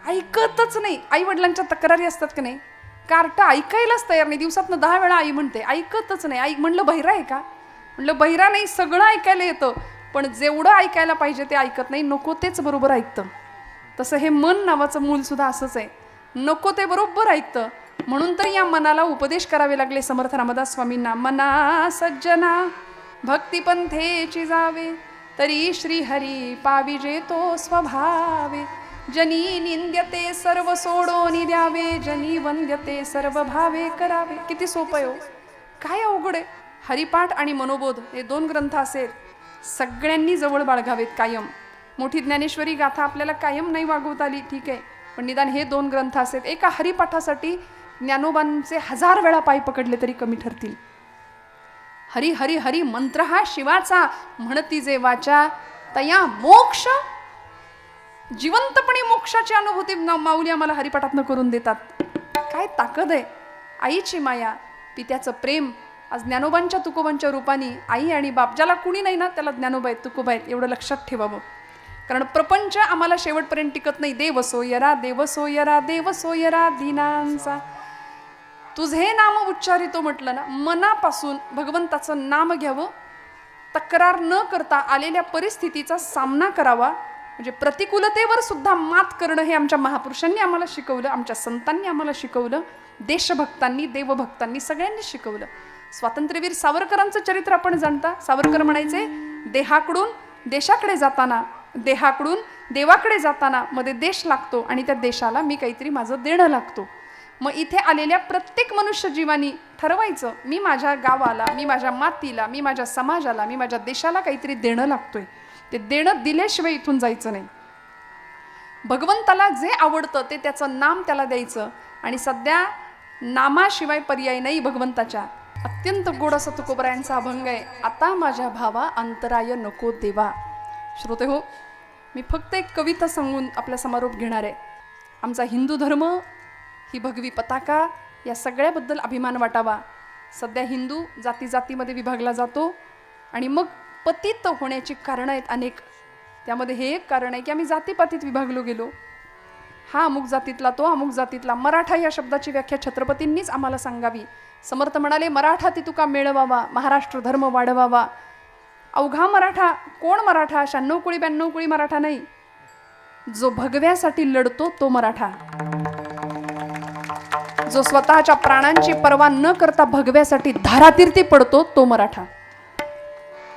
ऐकतच नाही. आई वडिलांच्या तक्रारी असतात की नाही, कार्ट ऐकायलाच तयार नाही, दिवसातनं 10 वेळा आई म्हणते, ऐकतच नाही. आई म्हणलं बहिरा आहे का, म्हणलं बहिरा नाही, सगळं ऐकायला येतं पण जेवढं ऐकायला पाहिजे ते ऐकत नाही, नको तेच बरोबर ऐकतं. तसं हे मन नावाचं मूल सुद्धा असंच आहे, नको ते बरोबर ऐकतं. म्हणून तर या मनाला उपदेश करावे लागले समर्थ रामदास स्वामींना. मना सज्जना भक्तिपंथेची जावे, तरी श्रीहरी पाविजे तो स्वभावे. जनी निंद्यते सर्व सोडोनी द्यावे, जनी वंद्यते सर्व भावे करावे. किती सोपं आहे हो, काय अवघड आहे. हरिपाठ आणि मनोबोध हे 2 ग्रंथ असेल सगळ्यांनी जवळ बाळगावेत कायम. मोठी ज्ञानेश्वरी गाथा आपल्याला कायम नाही वागवता आली, ठीक आहे, पण निदान हे 2 ग्रंथ असेल. एका हरिपाठासाठी ज्ञानोबांचे 1000 वेळा पाय पकडले तरी कमी ठरतील. हरी हरी हरी मंत्र हा शिवाचा, म्हणती जे वाचा तया मोक्ष. जिवंतपणे मोक्षाची अनुभूती माऊली आम्हाला हरिपाठातनं करून देतात. काय ताकद आहे, आईची माया, पित्याचं प्रेम. आज ज्ञानोबांच्या तुकोबांच्या रूपाने आई आणि बाप, ज्याला कुणी नाही ना त्याला ज्ञानोबा आहेत, तुकोबा आहेत, एवढं लक्षात ठेवावं. कारण प्रपंच आम्हाला शेवटपर्यंत टिकत नाही. देव सोयरा, देव सोयरा, देव सोयरा दीनांचा. तुझे नाम उच्चारितो म्हटलं ना, मनापासून भगवंताचं नाम घ्यावं, तक्रार न करता आलेल्या परिस्थितीचा सामना करावा. म्हणजे प्रतिकूलतेवर सुद्धा मात करणं हे आमच्या महापुरुषांनी आम्हाला शिकवलं, आमच्या संतांनी आम्हाला शिकवलं, देशभक्तांनी, देवभक्तांनी सगळ्यांनी शिकवलं. स्वातंत्र्यवीर सावरकरांचं चरित्र आपण जाणता. सावरकर म्हणायचे, देहाकडून देशाकडे जाताना, देहाकडून देवाकडे जाताना मध्ये देश लागतो आणि त्या देशाला मी काहीतरी माझं देणं लागतो. मग इथे आलेल्या प्रत्येक मनुष्य जीवानी ठरवायचं, मी माझ्या गावाला, मी माझ्या मातीला, मी माझ्या समाजाला, मी माझ्या देशाला काहीतरी देणं लागतोय. ते देणं दिल्याशिवाय इथून जायचं नाही. भगवंताला जे आवडतं ते त्याचं नाम त्याला द्यायचं. आणि सध्या नामाशिवाय पर्याय नाही भगवंताच्या. अत्यंत गोड असं तुकोबरायांचा अभंग आहे, आता माझ्या भावा अंतराय नको देवा. श्रोते हो, मी फक्त एक कविता सांगून आपला समारोप घेणार आहे. आमचा हिंदू धर्म ही भगवी पताका, या सगळ्याबद्दल अभिमान वाटावा. सध्या हिंदू जाती जातीमध्ये विभागला जातो आणि मग पतित होण्याची कारणं आहेत अनेक. त्यामध्ये हे एक कारण आहे की आम्ही जातीपातीत विभागलो गेलो. हा अमुक जातीतला, तो अमुक जातीतला. मराठा या शब्दाची व्याख्या छत्रपतींनीच आम्हाला सांगावी. समर्थ म्हणाले, मराठा ती तुका मिळवावा, महाराष्ट्र धर्म वाढवावा. अवघा मराठा, कोण मराठा? 96 कुळी 92 कुळी मराठा नाही, जो भगव्यासाठी लढतो तो मराठा, जो स्वतःच्या प्राणांची पर्वा न करता भगव्यासाठी धारातीर्थी पडतो तो मराठा.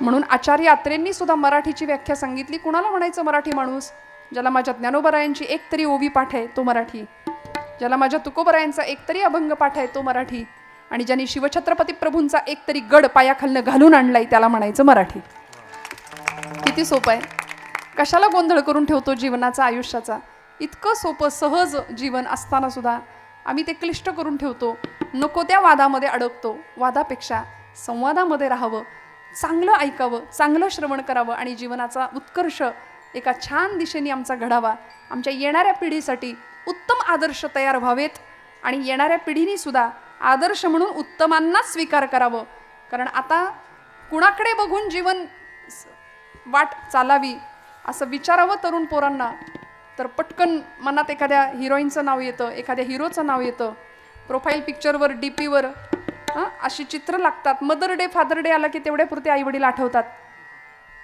म्हणून आचार्य अत्रेंनी सुद्धा मराठीची व्याख्या सांगितली. कुणाला म्हणायचं मराठी माणूस? ज्याला माझ्या ज्ञानोबरायांची एक तरी ओवी पाठ आहे तो मराठी, ज्याला माझ्या तुकोबरायांचा एक तरी अभंग पाठ आहे तो मराठी, आणि ज्यांनी शिवछत्रपती प्रभूंचा एक तरी गड पायाखालनं घालून आणलाय त्याला म्हणायचं मराठी. किती सोपं आहे. कशाला गोंधळ करून ठेवतो जीवनाचा, आयुष्याचा? इतकं सोपं सहज जीवन असताना सुद्धा आम्ही ते क्लिष्ट करून ठेवतो. नको त्या वादामध्ये अडकतो. वादापेक्षा संवादामध्ये राहावं, चांगलं ऐकावं, चांगलं श्रवण करावं आणि जीवनाचा उत्कर्ष एका छान दिशेने आमचा घडावा. आमच्या येणाऱ्या पिढीसाठी उत्तम आदर्श तयार व्हावेत आणि येणाऱ्या पिढीने सुद्धा आदर्श म्हणून उत्तमांनाच स्वीकार करावं. कारण आता कुणाकडे बघून जीवन वाट चालावी असं विचारावं तरुण पोरांना, तर पटकन मनात एखाद्या हिरोईनचं नाव येतं, एखाद्या हिरोचं नाव येतं. प्रोफाईल पिक्चरवर, डीपीवर अशी चित्र लागतात. मदर डे, फादर डे आला की तेवढ्यापुरते आईवडील आठवतात.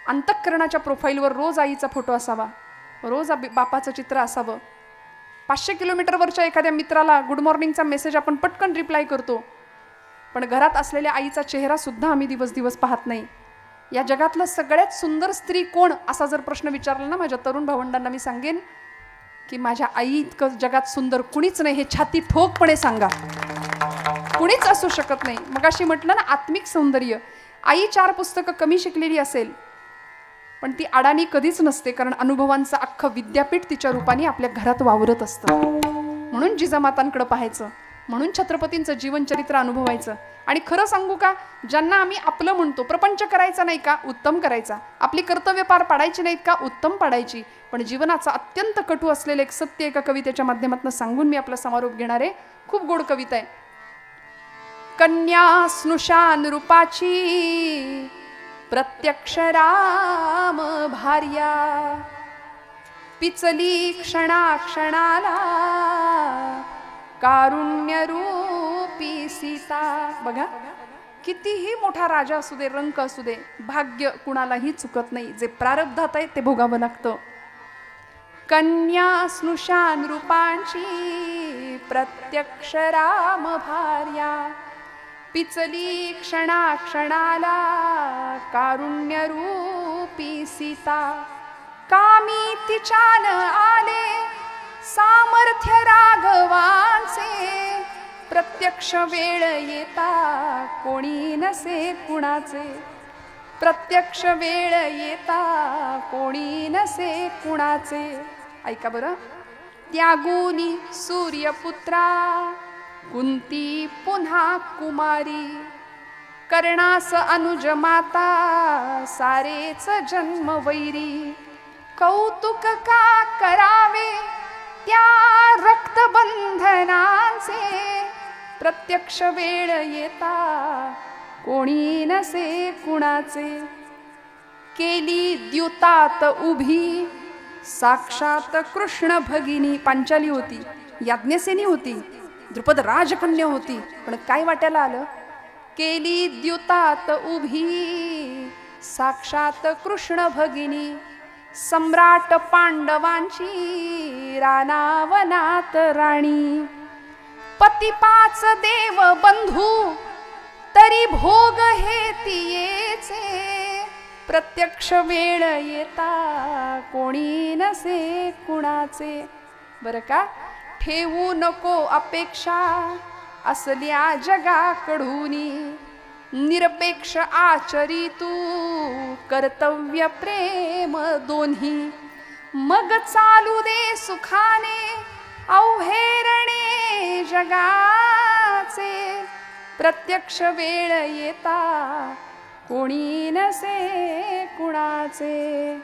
अंतःकरणाच्या प्रोफाईलवर रोज आईचा फोटो असावा, रोज बापाचं चित्र असावं. 500 किलोमीटरवरच्या एखाद्या मित्राला गुड मॉर्निंगचा मेसेज आपण पटकन रिप्लाय करतो, पण घरात असलेल्या आईचा चेहरा सुद्धा आम्ही दिवस दिवस पाहत नाही. या जगातलं सगळ्यात सुंदर स्त्री कोण असा जर प्रश्न विचारला ना माझ्या तरुण भावंडांना, मी सांगेन की माझ्या आई इतकं जगात सुंदर कुणीच नाही, हे छाती ठोकपणे सांगा. कुणीच असू शकत नाही. मग अशी म्हटलं ना आत्मिक सौंदर्य, आई 4 पुस्तकं कमी शिकलेली असेल पण ती अडाणी कधीच नसते, कारण अनुभवांचं अख्खं विद्यापीठ तिच्या रूपाने आपल्या घरात वावरत असतं. म्हणून जिजामातांकडे पाहायचं, म्हणून छत्रपतींचं जीवनचरित्र अनुभवायचं. आणि खरं सांगू का, ज्यांना आम्ही आपलं म्हणतो, प्रपंच करायचा नाही का, उत्तम करायचा. आपली कर्तव्य पार पाडायची नाहीत का, उत्तम पाडायची. पण जीवनाचा अत्यंत कटू असलेलं एक सत्य एका कवितेच्या माध्यमातून सांगून मी आपला समारोप घेणार आहे. खूप गोड कविता आहे. कन्या स्नुषान रूपाची प्रत्यक्ष राम भार्या, पिचली क्षणाक्षणाला कारुण्य रूपी सीता. बघा, कितीही मोठा राजा असू दे, रंक असू दे, भाग्य कुणालाही चुकत नाही. जे प्रारब्धात आहे ते भोगावं लागतं. कन्या स्नुषान रूपांची प्रत्यक्ष राम भार्या, पिचली क्षणाक्षणाला कारुण्य रूपी सीता. कामी तिच्यान आले सामर्थ्य राघवांचे, प्रत्यक्ष वेळ येता कोणी नसे कुणाचे. प्रत्यक्ष वेळ येता कोणी नसे कुणाचे. ऐका बरं. त्यागुनी सूर्यपुत्रा कुंती पुन्हा कुमारी, कर्णास अनुज माता सारेच जन्म वैरी. कौतुक का करावे त्या रक्तबंधनांचे, प्रत्यक्ष वेळ येता कोणी नसे कुणाचे. केली द्युतात उभी साक्षात कृष्ण भगिनी. पांचाली होती, याज्ञसेनी होती, द्रुपद राजकन्या होती, पण काय वाट्याला आलं. केली द्युतात उभी साक्षात कृष्ण भगिनी, सम्राट पांडवांची रानावनात राणी. पती 5 देव बंधू तरी भोग हे तियेचे, प्रत्यक्ष वेळ येता कोणी नसे कुणाचे. बरं का, ठेवू नको अपेक्षा असल्या जगाकडूनी, निरपेक्ष आचरी तू कर्तव्य प्रेम दोन्ही. मग चालू दे सुखाने अवहेरणे जगाचे, प्रत्यक्ष वेळ येता कोणी नसे कुणाचे.